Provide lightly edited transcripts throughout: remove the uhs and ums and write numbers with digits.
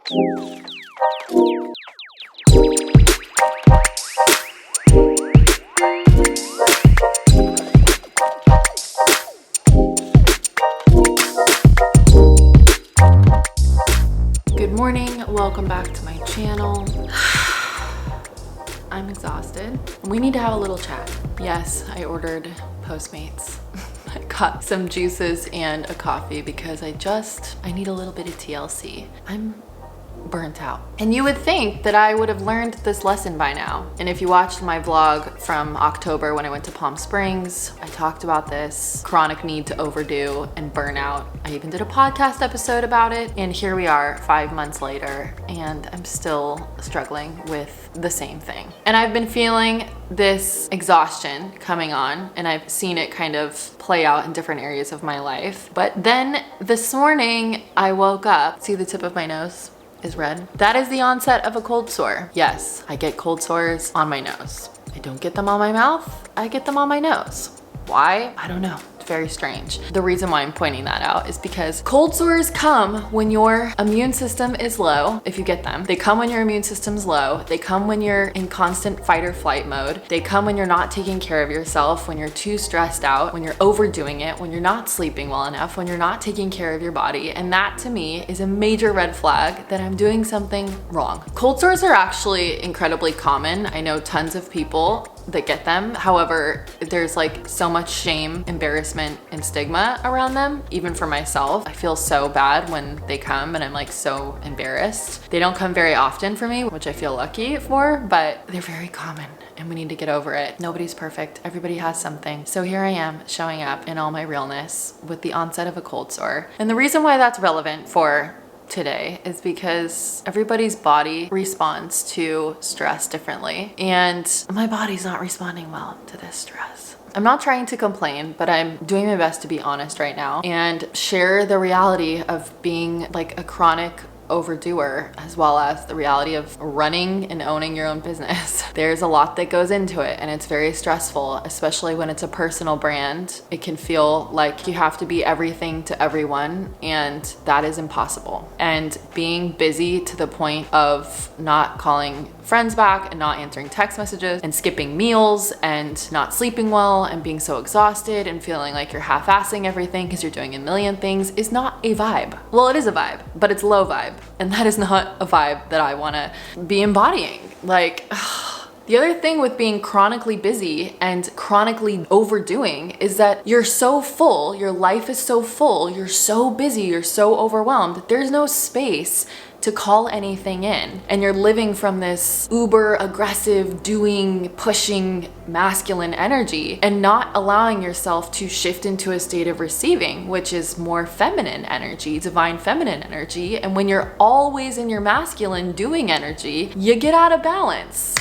Good morning, welcome back to my channel. I'm exhausted. We need to have a little chat. Yes, I ordered Postmates. I got some juices and a coffee because I need a little bit of TLC. I'm burnt out. And you would think that I would have learned this lesson by now. And if you watched my vlog from October when I went to Palm Springs, I talked about this chronic need to overdo and burnout. I even did a podcast episode about it. And here we are 5 months later, and I'm still struggling with the same thing. And I've been feeling this exhaustion coming on, and I've seen it kind of play out in different areas of my life. But then this morning I woke up, see the tip of my nose is red. That is the onset of a cold sore. Yes, I get cold sores on my nose. I don't get them on my mouth, I get them on my nose. Why? I don't know. It's very strange. The reason why I'm pointing that out is because cold sores come when your immune system is low, if you get them. They come when your immune system's low. They come when you're in constant fight or flight mode. They come when you're not taking care of yourself, when you're too stressed out, when you're overdoing it, when you're not sleeping well enough, when you're not taking care of your body. And that to me is a major red flag that I'm doing something wrong. Cold sores are actually incredibly common. I know tons of people that get them. However, there's like so much shame, embarrassment, and stigma around them, even for myself. I feel so bad when they come and I'm like so embarrassed. They don't come very often for me, which I feel lucky for, but they're very common and we need to get over it. Nobody's perfect. Everybody has something. So here I am showing up in all my realness with the onset of a cold sore. And the reason why that's relevant for today is because everybody's body responds to stress differently, and my body's not responding well to this stress. I'm not trying to complain, but I'm doing my best to be honest right now and share the reality of being like a chronic overdoer, as well as the reality of running and owning your own business. There's a lot that goes into it, and it's very stressful, especially when it's a personal brand. It can feel like you have to be everything to everyone, and that is impossible. And being busy to the point of not calling friends back and not answering text messages and skipping meals and not sleeping well and being so exhausted and feeling like you're half-assing everything because you're doing a million things is not a vibe. Well, it is a vibe, but it's low vibe. And that is not a vibe that I want to be embodying. Like, the other thing with being chronically busy and chronically overdoing is that you're so full, your life is so full, you're so busy, you're so overwhelmed, there's no space to call anything in. And you're living from this uber aggressive, doing, pushing, masculine energy and not allowing yourself to shift into a state of receiving, which is more feminine energy, divine feminine energy. And when you're always in your masculine doing energy, you get out of balance.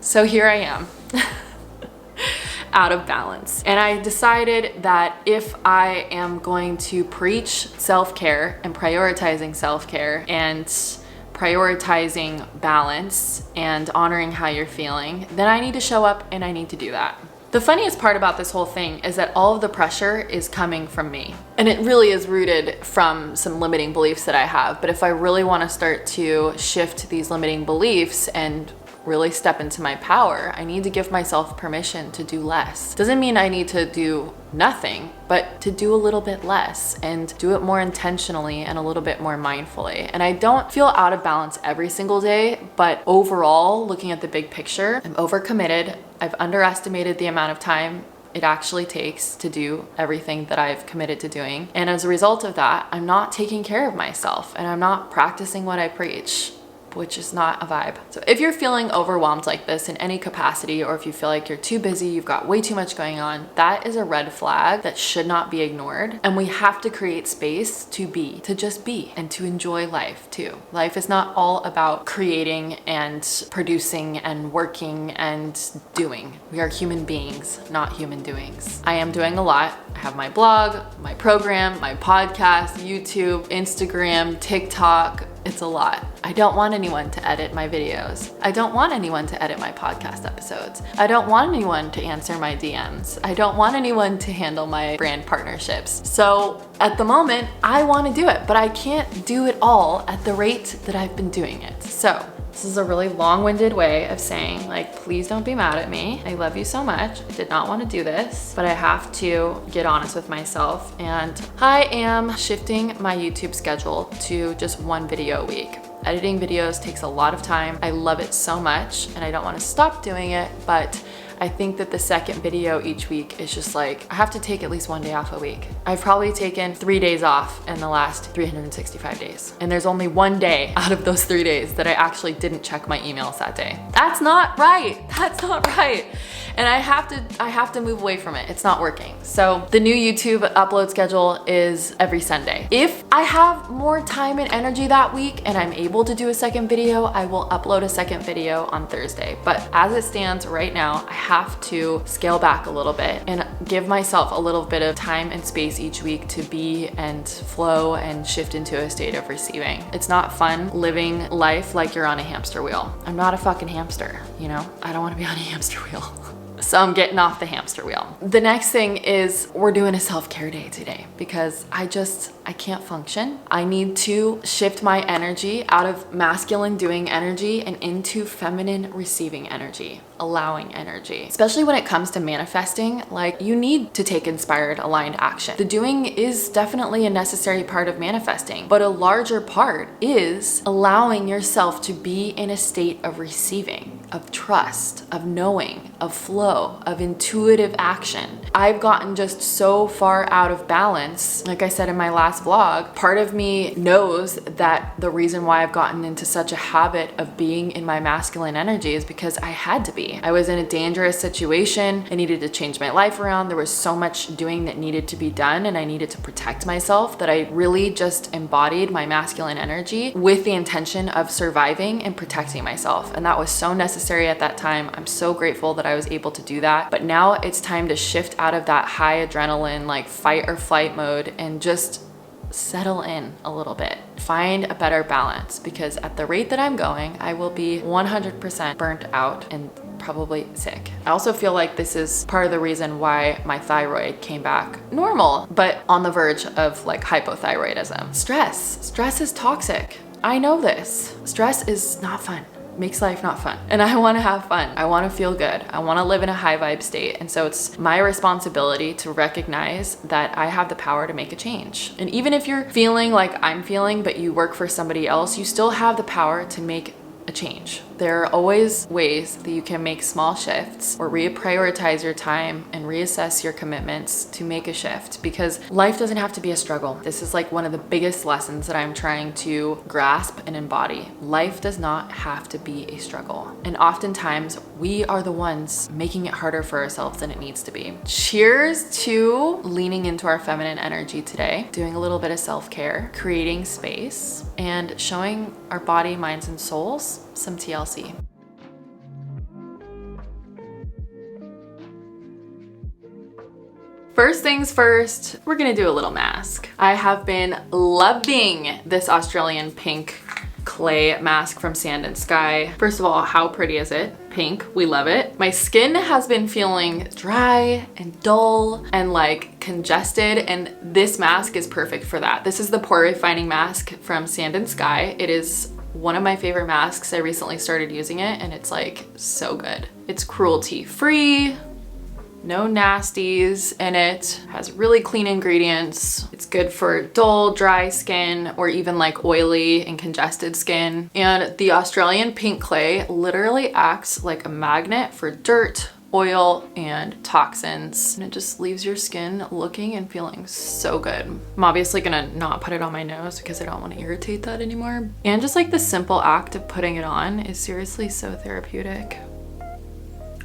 So here I am. Out of balance. And I decided that if I am going to preach self-care and prioritizing self-care and prioritizing balance and honoring how you're feeling, then I need to show up and I need to do that. The funniest part about this whole thing is that all of the pressure is coming from me. And it really is rooted from some limiting beliefs that I have. But if I really want to start to shift these limiting beliefs and really step into my power, I need to give myself permission to do less. Doesn't mean I need to do nothing, but to do a little bit less and do it more intentionally and a little bit more mindfully. And I don't feel out of balance every single day, but overall, looking at the big picture, I'm overcommitted. I've underestimated the amount of time it actually takes to do everything that I've committed to doing. And as a result of that, I'm not taking care of myself and I'm not practicing what I preach, which is not a vibe. So if you're feeling overwhelmed like this in any capacity, or if you feel like you're too busy, you've got way too much going on, that is a red flag that should not be ignored. And we have to create space to be, to just be, and to enjoy life too. Life is not all about creating and producing and working and doing. We are human beings, not human doings. I am doing a lot. I have my blog, my program, my podcast, YouTube, Instagram, TikTok, It's a lot. I don't want anyone to edit my videos. I don't want anyone to edit my podcast episodes. I don't want anyone to answer my DMs. I don't want anyone to handle my brand partnerships. So at the moment, I want to do it, but I can't do it all at the rate that I've been doing it. So this is a really long-winded way of saying, like, please don't be mad at me. I love you so much. I did not want to do this, but I have to get honest with myself. And I am shifting my YouTube schedule to just one video a week. Editing videos takes a lot of time. I love it so much and I don't want to stop doing it, but I think that the second video each week is just like, I have to take at least one day off a week. I've probably taken 3 days off in the last 365 days. And there's only one day out of those 3 days that I actually didn't check my emails that day. That's not right. That's not right. And I have to move away from it. It's not working. So the new YouTube upload schedule is every Sunday. If I have more time and energy that week and I'm able to do a second video, I will upload a second video on Thursday. But as it stands right now, I have to scale back a little bit and give myself a little bit of time and space each week to be and flow and shift into a state of receiving. It's not fun living life like you're on a hamster wheel. I'm not a fucking hamster, you know? I don't want to be on a hamster wheel. So I'm getting off the hamster wheel. The next thing is we're doing a self-care day today because I can't function. I need to shift my energy out of masculine doing energy and into feminine receiving energy, allowing energy. Especially when it comes to manifesting, like you need to take inspired, aligned action. The doing is definitely a necessary part of manifesting, but a larger part is allowing yourself to be in a state of receiving, of trust, of knowing, of flow, of intuitive action. I've gotten just so far out of balance. Like I said in my last vlog, part of me knows that the reason why I've gotten into such a habit of being in my masculine energy is because I had to be. I was in a dangerous situation. I needed to change my life around. There was so much doing that needed to be done and I needed to protect myself that I really just embodied my masculine energy with the intention of surviving and protecting myself. And that was so necessary at that time. I'm so grateful that I was able to do that. But now it's time to shift out of that high adrenaline, like fight or flight mode and just settle in a little bit. Find a better balance because at the rate that I'm going, I will be 100% burnt out and probably sick. I also feel like this is part of the reason why my thyroid came back normal, but on the verge of like hypothyroidism. Stress is toxic. I know this. Stress is not fun. Makes life not fun. And I want to have fun. I want to feel good. I want to live in a high vibe state. And so it's my responsibility to recognize that I have the power to make a change. And even if you're feeling like I'm feeling, but you work for somebody else, you still have the power to make a change. There are always ways that you can make small shifts or reprioritize your time and reassess your commitments to make a shift because life doesn't have to be a struggle. This is like one of the biggest lessons that I'm trying to grasp and embody. Life does not have to be a struggle. And oftentimes we are the ones making it harder for ourselves than it needs to be. Cheers to leaning into our feminine energy today, doing a little bit of self-care, creating space, and showing our body, minds, and souls some TLC. First things first, we're gonna do a little mask. I have been loving this Australian pink clay mask from Sand and Sky. First of all, how pretty is it? Pink, we love it. My skin has been feeling dry and dull and like congested, and this mask is perfect for that. This is the Pore Refining Mask from Sand and Sky. It is one of my favorite masks. I recently started using it and it's like so good. It's cruelty free, no nasties in it, has really clean ingredients. It's good for dull, dry skin or even like oily and congested skin. And the Australian pink clay literally acts like a magnet for dirt, oil, and toxins. And it just leaves your skin looking and feeling so good. I'm obviously gonna not put it on my nose because I don't want to irritate that anymore. And just like the simple act of putting it on is seriously so therapeutic.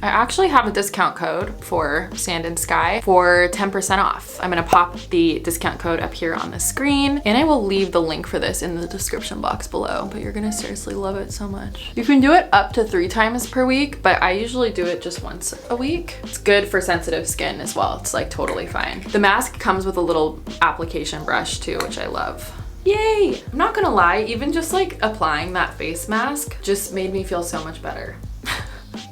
I actually have a discount code for Sand and Sky for 10% off. I'm gonna pop the discount code up here on the screen and I will leave the link for this in the description box below, but you're gonna seriously love it so much. You can do it up to 3 times per week, but I usually do it just once a week. It's good for sensitive skin as well. It's like totally fine. The mask comes with a little application brush too, which I love. Yay! I'm not gonna lie, even just like applying that face mask just made me feel so much better.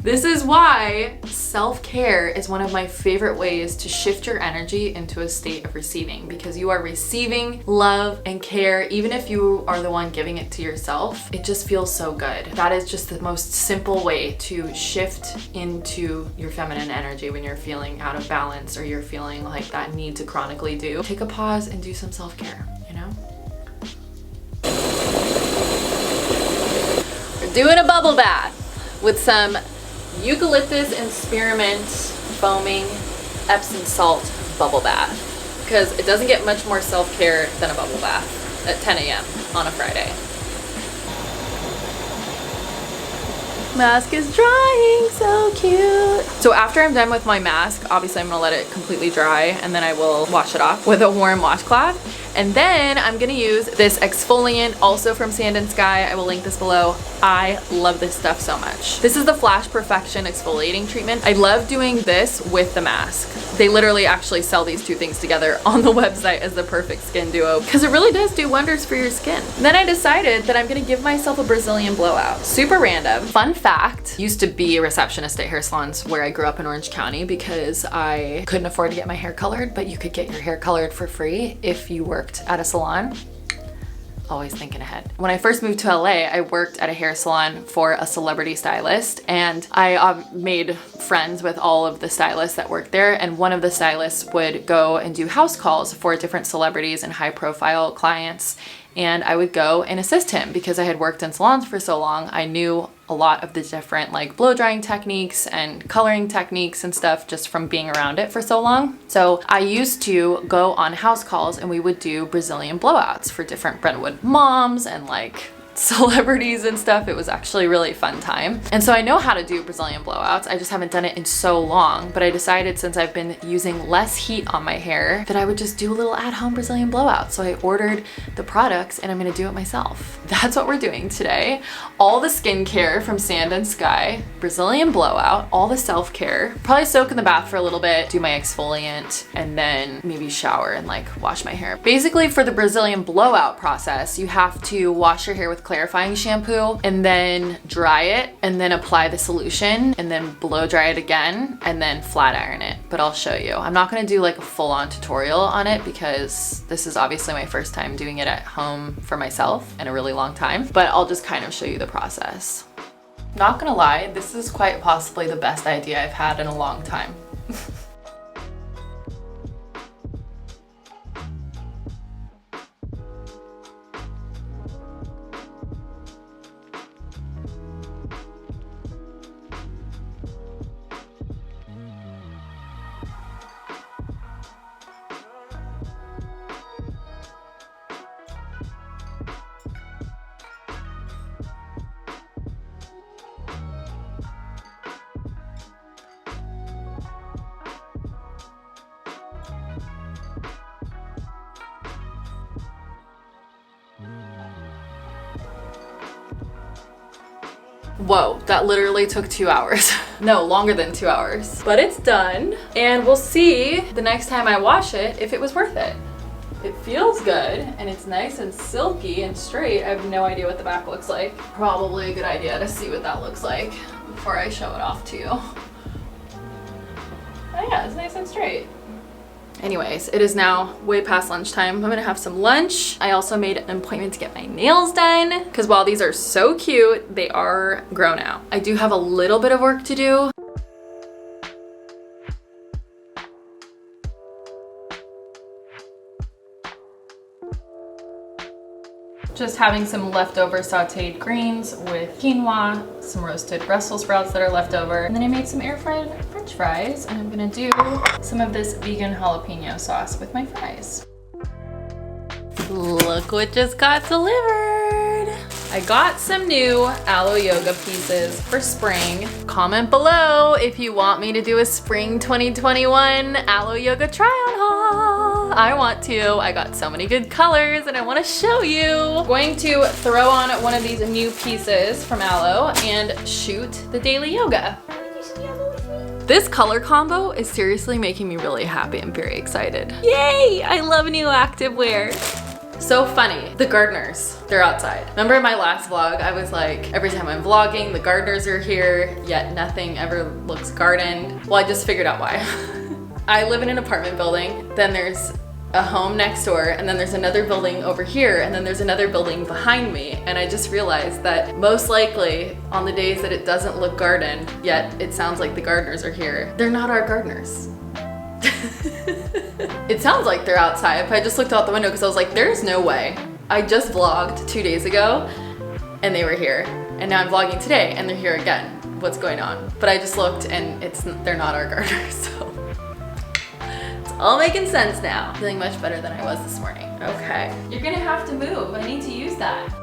This is why self-care is one of my favorite ways to shift your energy into a state of receiving, because you are receiving love and care. Even if you are the one giving it to yourself, it just feels so good. That is just the most simple way to shift into your feminine energy when you're feeling out of balance or you're feeling like that need to chronically do. Take a pause and do some self-care, you know? We're doing a bubble bath with some eucalyptus and spearmint foaming Epsom salt bubble bath, because it doesn't get much more self-care than a bubble bath at 10 a.m. on a Friday. Mask is drying, so cute. So after I'm done with my mask, obviously I'm gonna let it completely dry and then I will wash it off with a warm washcloth. And then I'm gonna use this exfoliant, also from Sand and Sky. I will link this below. I love this stuff so much. This is the Flash Perfection exfoliating treatment. I love doing this with the mask. They literally actually sell these two things together on the website as the perfect skin duo, because it really does do wonders for your skin. And then I decided that I'm gonna give myself a Brazilian blowout. Super random. Fun fact, used to be a receptionist at hair salons where I grew up in Orange County because I couldn't afford to get my hair colored, but you could get your hair colored for free if you worked at a salon. Always thinking ahead. When I first moved to LA, I worked at a hair salon for a celebrity stylist, and I made friends with all of the stylists that worked there, and one of the stylists would go and do house calls for different celebrities and high profile clients, and I would go and assist him because I had worked in salons for so long. I knew a lot of the different like blow drying techniques and coloring techniques and stuff just from being around it for so long. So I used to go on house calls and we would do Brazilian blowouts for different Brentwood moms and like celebrities and stuff. It was actually a really fun time. And so I know how to do Brazilian blowouts. I just haven't done it in so long, but I decided since I've been using less heat on my hair that I would just do a little at-home Brazilian blowout. So I ordered the products and I'm gonna do it myself. That's what we're doing today. All the skincare from Sand and Sky, Brazilian blowout, all the self-care, probably soak in the bath for a little bit, do my exfoliant, and then maybe shower and like wash my hair. Basically for the Brazilian blowout process, you have to wash your hair with clarifying shampoo and then dry it and then apply the solution and then blow dry it again and then flat iron it. But I'll show you. I'm not gonna do like a full-on tutorial on it because this is obviously my first time doing it at home for myself in a really long time, but I'll just kind of show you the process. Not gonna lie, this is quite possibly the best idea I've had in a long time. Whoa, that literally took 2 hours. No, longer than 2 hours. But it's done, and we'll see the next time I wash it if it was worth it. It feels good, and it's nice and silky and straight. I have no idea what the back looks like. Probably a good idea to see what that looks like before I show it off to you. Oh yeah, it's nice and straight. Anyways, it is now way past lunchtime. I'm gonna have some lunch. I also made an appointment to get my nails done because while these are so cute, they are grown out. I do have a little bit of work to do. Just having some leftover sauteed greens with quinoa, some roasted Brussels sprouts that are left over, and then I made some air fried French fries, and I'm gonna do some of this vegan jalapeno sauce with my fries. Look what just got delivered. I got some new aloe yoga pieces for spring. Comment below if you want me to do a spring 2021 aloe yoga try-on haul. I want to. I got so many good colors and I want to show you. I'm going to throw on one of these new pieces from aloe and shoot the daily yoga. This color combo is seriously making me really happy and very excited. Yay! I love new activewear. So funny. The gardeners, they're outside. Remember in my last vlog, I was like, every time I'm vlogging, the gardeners are here, yet nothing ever looks gardened. Well, I just figured out why. I live in an apartment building, then there's a home next door, and then there's another building over here, and then there's another building behind me. And I just realized that most likely on the days that it doesn't look gardened, yet it sounds like the gardeners are here, they're not our gardeners. It sounds like they're outside, but I just looked out the window because I was like, there's no way. I just vlogged 2 days ago and they were here, and now I'm vlogging today and they're here again. What's going on? But I just looked and they're not our gardeners, so it's all making sense now. Feeling much better than I was this morning. Okay, you're gonna have to move. I need to use that.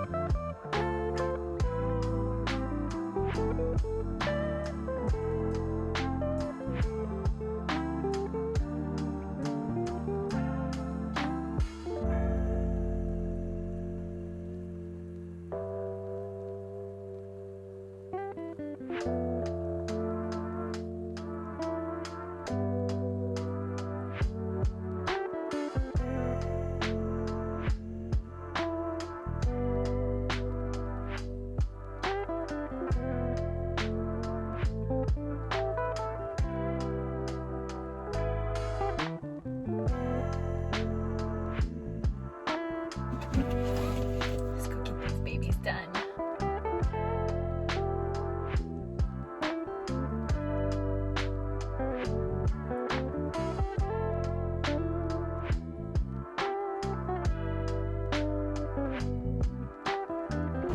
Done.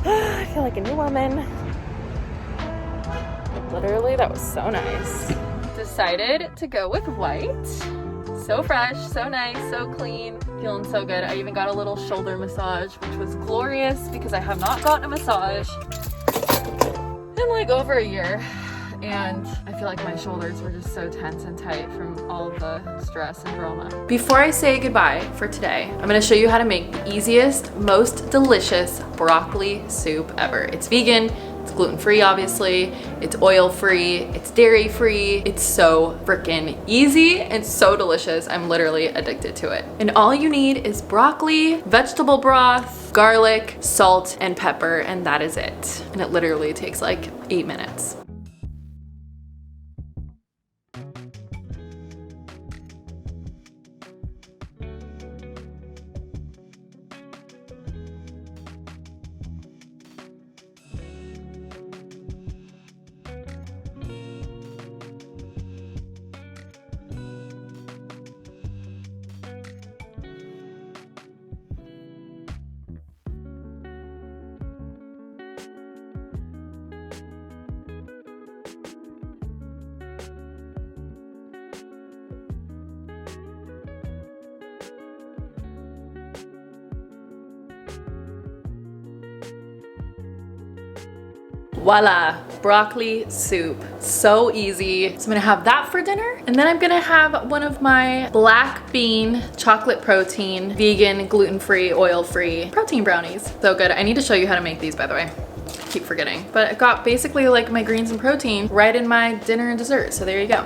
I feel like a new woman. Literally, that was so nice. Decided to go with white. So fresh, so nice, so clean, feeling so good. I even got a little shoulder massage, which was glorious because I have not gotten a massage in like over a year. And I feel like my shoulders were just so tense and tight from all of the stress and drama. Before I say goodbye for today, I'm gonna show you how to make the easiest, most delicious broccoli soup ever. It's vegan, it's gluten-free obviously, it's oil-free, it's dairy-free. It's so freaking easy and so delicious. I'm literally addicted to it. And all you need is broccoli, vegetable broth, garlic, salt, and pepper, and that is it. And it literally takes like 8 minutes. Voila, broccoli soup. So easy. So I'm gonna have that for dinner, and then I'm gonna have one of my black bean chocolate protein, vegan, gluten-free, oil-free protein brownies. So good. I need to show you how to make these, by the way. I keep forgetting. But I got basically like my greens and protein right in my dinner and dessert. So there you go.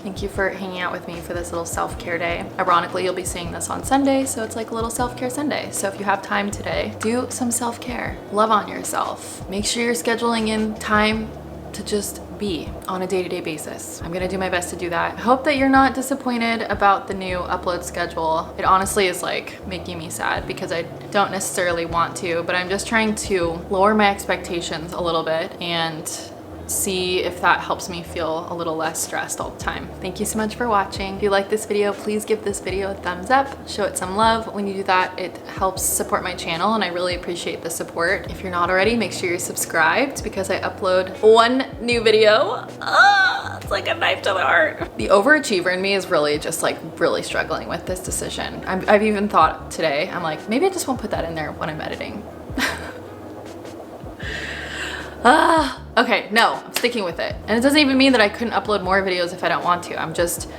Thank you for hanging out with me for this little self-care day. Ironically, you'll be seeing this on Sunday, so it's like a little self-care Sunday. So if you have time today, do some self-care. Love on yourself. Make sure you're scheduling in time to just be on a day-to-day basis. I'm gonna do my best to do that. I hope that you're not disappointed about the new upload schedule. It honestly is like making me sad because I don't necessarily want to, but I'm just trying to lower my expectations a little bit and see if that helps me feel a little less stressed all the time. Thank you so much for watching. If you like this video, please give this video a thumbs up, show it some love. When you do that, it helps support my channel and I really appreciate the support. If you're not already, make sure you're subscribed because I upload one new video. It's like a knife to the heart. The overachiever in me is really just like really struggling with this decision. I've even thought today, I'm like, maybe I just won't put that in there when I'm editing. Okay, no, I'm sticking with it. And it doesn't even mean that I couldn't upload more videos if I don't want to. I'm just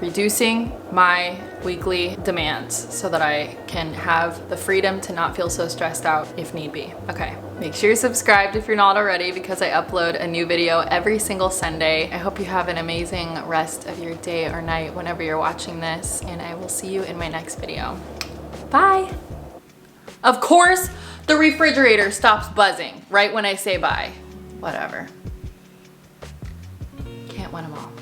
reducing my weekly demands so that I can have the freedom to not feel so stressed out if need be. Okay, make sure you're subscribed if you're not already because I upload a new video every single Sunday. I hope you have an amazing rest of your day or night whenever you're watching this, and I will see you in my next video. Bye! Of course, the refrigerator stops buzzing right when I say bye. Whatever. Can't win them all.